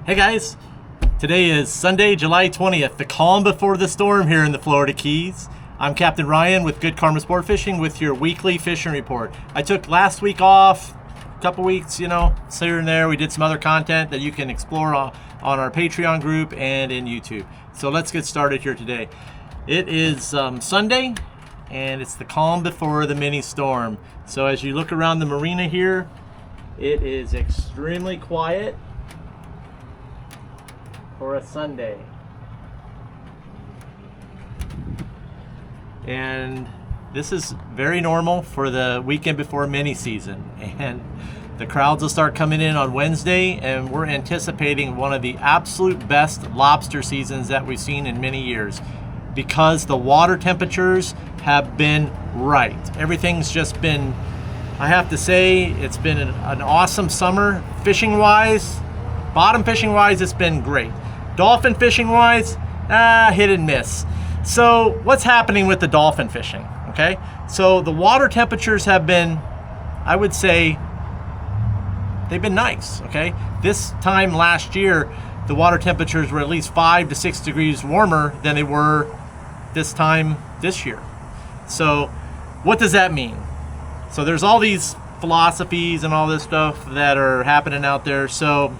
Hey guys, today is Sunday, July 20th, the calm before the storm here in the Florida Keys. I'm Captain Ryan with Good Karma Sportfishing with your weekly fishing report. I took last week off, a couple weeks, here and there. We did some other content that you can explore on our Patreon group and in YouTube. So let's get started here today. It is Sunday, and it's the calm before the mini storm. So as you look around the marina here, it is extremely quiet for a Sunday. And this is very normal for the weekend before mini season. And the crowds will start coming in on Wednesday, and we're anticipating one of the absolute best lobster seasons that we've seen in many years because the water temperatures have been right. Everything's just been, I have to say, it's been an awesome summer fishing wise. Bottom fishing wise, it's been great. Dolphin fishing wise, hit and miss. So what's happening with the dolphin fishing? Okay, so the water temperatures have been, I would say, they've been nice. Okay, this time last year, the water temperatures were at least 5 to 6 degrees warmer than they were this time this year. So what does that mean? So there's all these philosophies and all this stuff that are happening out there. So,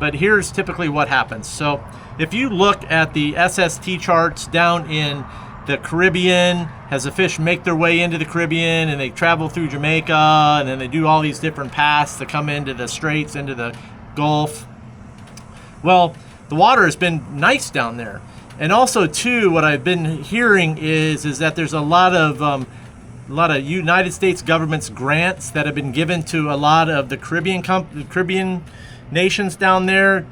but here's typically what happens. So if you look at the SST charts down in the Caribbean, as the fish make their way into the Caribbean and they travel through Jamaica and then they do all these different paths to come into the straits, into the Gulf. Well, the water has been nice down there. And also too, what I've been hearing is that there's a lot of United States government's grants that have been given to a lot of the Caribbean nations down there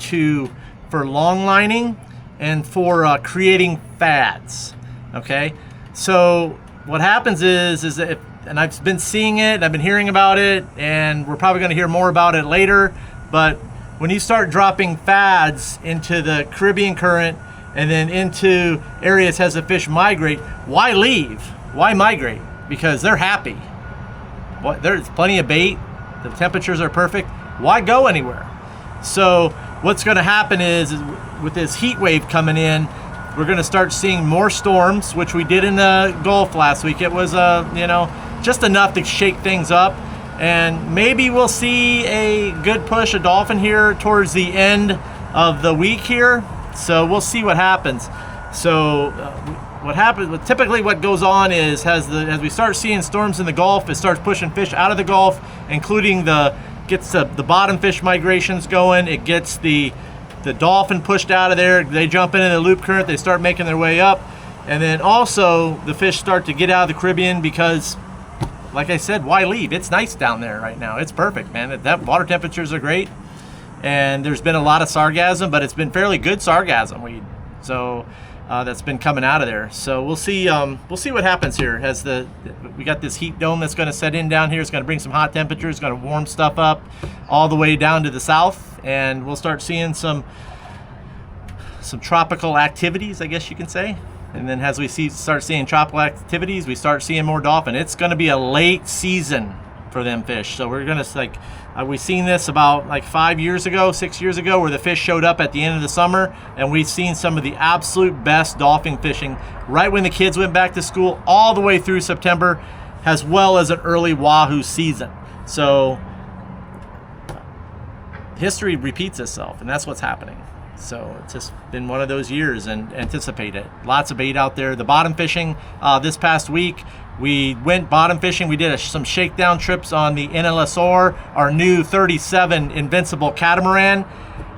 for long lining and for creating fads. Okay, so what happens is that and I've been seeing it, I've been hearing about it, and we're probably going to hear more about it later. But when you start dropping fads into the Caribbean current and then into areas as the fish migrate, why leave? Why migrate? Because they're happy. There's plenty of bait. The temperatures are perfect. Why go anywhere? So what's going to happen is with this heat wave coming in, we're going to start seeing more storms, which we did in the Gulf last week. It was, just enough to shake things up. And maybe we'll see a good push of dolphin here towards the end of the week here. So we'll see what happens. So what happens? Typically, what goes on is as we start seeing storms in the Gulf, it starts pushing fish out of the Gulf, including gets the bottom fish migrations going. It gets the dolphin pushed out of there. They jump into the loop current. They start making their way up, and then also the fish start to get out of the Caribbean because, like I said, why leave? It's nice down there right now. It's perfect, man. That water temperatures are great, and there's been a lot of sargassum, but it's been fairly good sargassum weed. So that's been coming out of there. So we'll see what happens here as we got this heat dome that's going to set in down here. It's going to bring some hot temperatures. It's going to warm stuff up all the way down to the south, and we'll start seeing some tropical activities, I guess you can say. And then as we start seeing tropical activities, we start seeing more dolphin. It's going to be a late season for them fish. So we're going to we've seen this about 6 years ago, where the fish showed up at the end of the summer, and we've seen some of the absolute best dolphin fishing right when the kids went back to school, all the way through September, as well as an early wahoo season. So history repeats itself, and that's what's happening. So it's just been one of those years, and anticipate it. Lots of bait out there. The bottom fishing this past week, we went bottom fishing. We did some shakedown trips on the NLSR, our new 37 Invincible catamaran,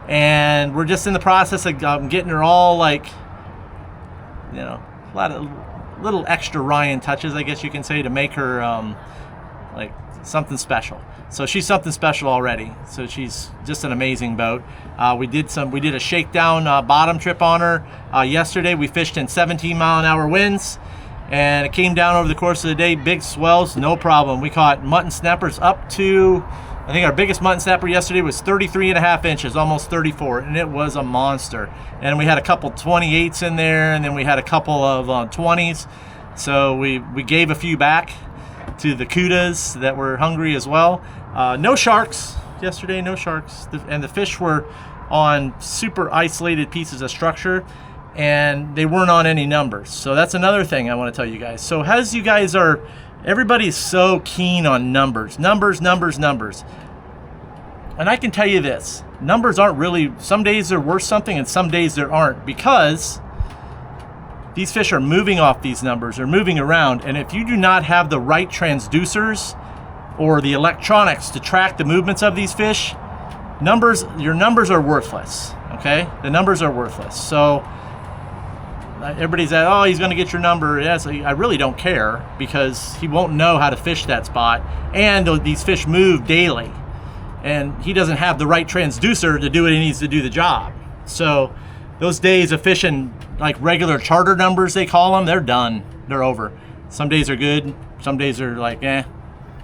and we're just in the process of getting her all a lot of little extra Ryan touches, I guess you can say, to make her something special. So she's something special already. So she's just an amazing boat. We did a shakedown bottom trip on her yesterday. We fished in 17-mile-an-hour winds, and it came down over the course of the day. Big swells, no problem. We caught mutton snappers up to, I think our biggest mutton snapper yesterday was 33.5 inches, almost 34, and it was a monster. And we had a couple 28s in there, and then we had a couple of 20s. So we gave a few back to the kudas that were hungry as well. No sharks yesterday, no sharks. And the fish were on super isolated pieces of structure, and they weren't on any numbers. So that's another thing I want to tell you guys. So as you guys are, everybody's so keen on numbers. And I can tell you this, numbers aren't really, some days they're worth something and some days there aren't, because these fish are moving off these numbers, they're moving around, and if you do not have the right transducers or the electronics to track the movements of these fish, your numbers are worthless, okay? The numbers are worthless. So everybody's at, oh, he's gonna get your number. Yes, I really don't care, because he won't know how to fish that spot, and these fish move daily, and he doesn't have the right transducer to do what he needs to do the job. So those days of fishing like regular charter numbers, they call them, they're done, they're over. Some days are good, some days are like, and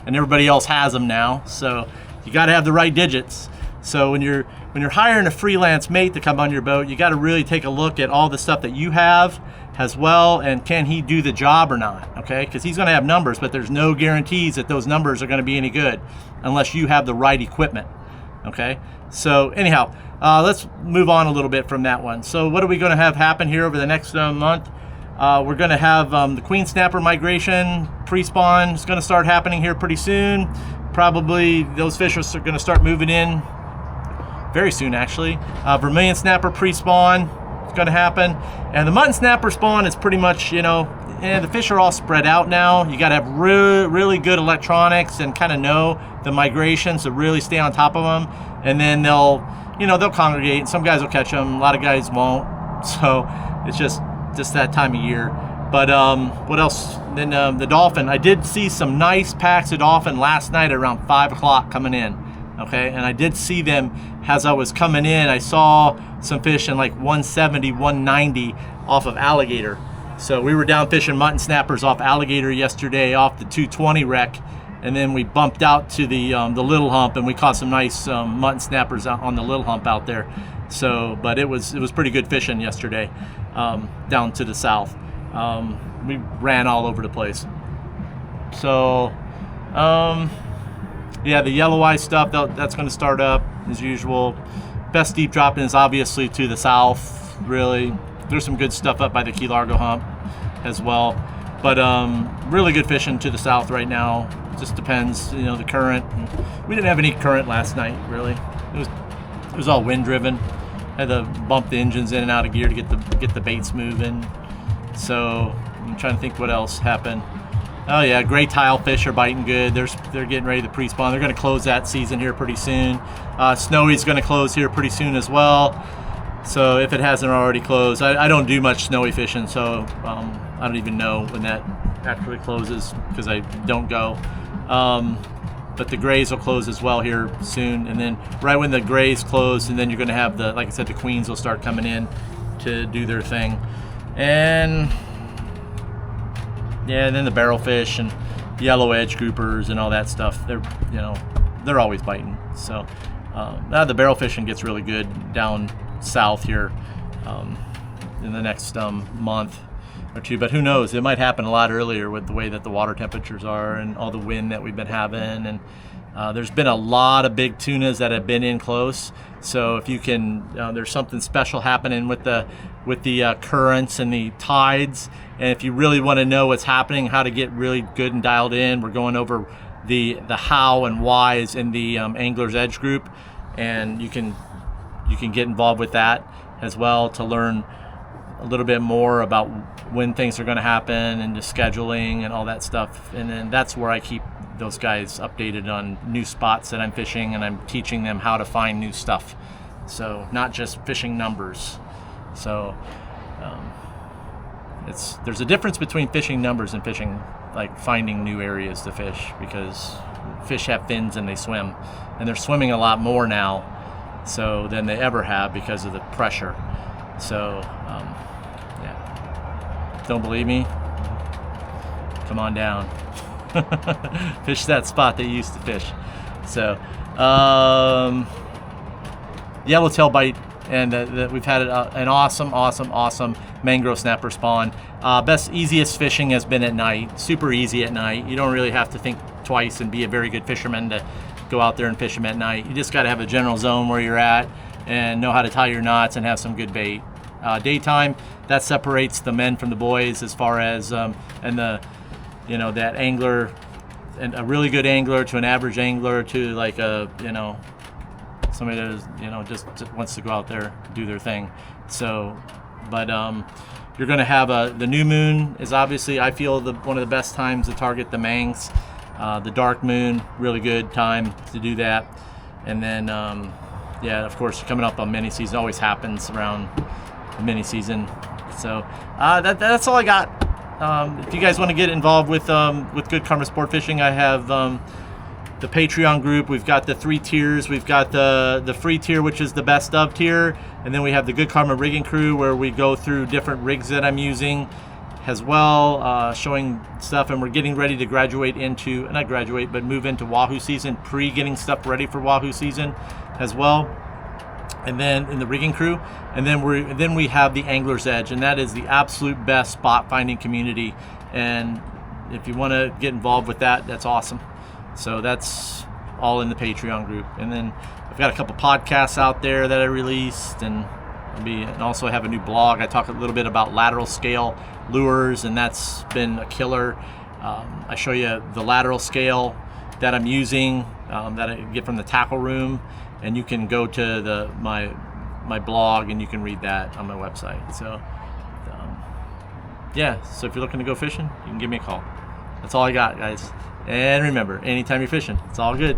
everybody else has them now. So you gotta have the right digits. So when you're hiring a freelance mate to come on your boat, you gotta really take a look at all the stuff that you have as well, and can he do the job or not, okay? Because he's gonna have numbers, but there's no guarantees that those numbers are gonna be any good unless you have the right equipment, okay? So anyhow, let's move on a little bit from that one. So what are we gonna have happen here over the next month? We're gonna have the queen snapper migration, pre-spawn is gonna start happening here pretty soon. Probably those fish are gonna start moving in very soon, actually. Vermilion snapper pre-spawn is gonna happen. And the mutton snapper spawn is pretty much, the fish are all spread out now. You gotta have really good electronics and kind of know the migrations to really stay on top of them. And then they'll congregate. Some guys will catch them, a lot of guys won't. So it's just that time of year. But what else? Then the dolphin. I did see some nice packs of dolphin last night around 5 o'clock coming in. Okay, and I did see them as I was coming in. I saw some fish in like 170, 190 off of alligator. So we were down fishing mutton snappers off alligator yesterday off the 220 wreck, and then we bumped out to the little hump, and we caught some nice mutton snappers out on the little hump out there. So, but it was pretty good fishing yesterday down to the south. We ran all over the place. So, yeah, the yellow eye stuff, that's going to start up as usual. Best deep dropping is obviously to the south, really. There's some good stuff up by the Key Largo hump as well. But really good fishing to the south right now. Just depends, the current. We didn't have any current last night, really. It was all wind driven. Had to bump the engines in and out of gear to get the baits moving. So I'm trying to think what else happened. Oh yeah, gray tile fish are biting good. They're getting ready to pre-spawn. They're going to close that season here pretty soon. Snowy's going to close here pretty soon as well. So if it hasn't already closed, I don't do much snowy fishing, so I don't even know when that actually closes because I don't go. But the grays will close as well here soon, and then right when the grays close, and then you're going to have like I said, the queens will start coming in to do their thing, and yeah, and then the barrelfish and yellow edge groupers and all that stuff. They're always biting. So now the barrel fishing gets really good down south here in the next month or two, but who knows, it might happen a lot earlier with the way that the water temperatures are and all the wind that we've been having. And there's been a lot of big tunas that have been in close, so if you can, there's something special happening with the currents and the tides. And if you really want to know what's happening, how to get really good and dialed in, we're going over the how and whys in the Angler's Edge group, and you can get involved with that as well to learn a little bit more about when things are going to happen and the scheduling and all that stuff. And then that's where I keep those guys updated on new spots that I'm fishing, and I'm teaching them how to find new stuff. So not just fishing numbers. So there's a difference between fishing numbers and fishing, like finding new areas to fish, because fish have fins and they swim, and they're swimming a lot more now than they ever have because of the pressure. So yeah, don't believe me? Come on down. Fish that spot that you used to fish. So yellowtail bite, and we've had an awesome mangrove snapper spawn. Easiest fishing has been at night. Super easy at night. You don't really have to think twice and be a very good fisherman to go out there and fish them at night. You just got to have a general zone where you're at. and know how to tie your knots and have some good bait. Daytime, that separates the men from the boys as far as and the, you know, that angler, and a really good angler to an average angler to like a, you know, somebody that is, you know, just wants to go out there do their thing. So, but you're going to have the new moon is obviously, I feel, one of the best times to target the mangs. The dark moon, really good time to do that. And then, yeah, of course, coming up on mini season, always happens around the mini season. So that's all I got. If you guys want to get involved with Good Karma Sport Fishing, I have the Patreon group. We've got the 3 tiers. We've got the free tier, which is the best of tier, and then we have the Good Karma rigging crew, where we go through different rigs that I'm using as well, showing stuff. And we're getting ready to graduate into, not graduate, but move into Wahoo season, getting stuff ready for Wahoo season as well. And then in the rigging crew, and then we have the Angler's Edge, and that is the absolute best spot finding community. And if you want to get involved with that, that's awesome. So that's all in the Patreon group. And then I've got a couple podcasts out there that I released, and also I have a new blog. I talk a little bit about lateral scale lures, and that's been a killer. I show you the lateral scale that I'm using, that I get from the tackle room, and you can go to my blog and you can read that on my website. So yeah, so if you're looking to go fishing, you can give me a call. That's all I got, guys. And remember, anytime you're fishing, it's all good.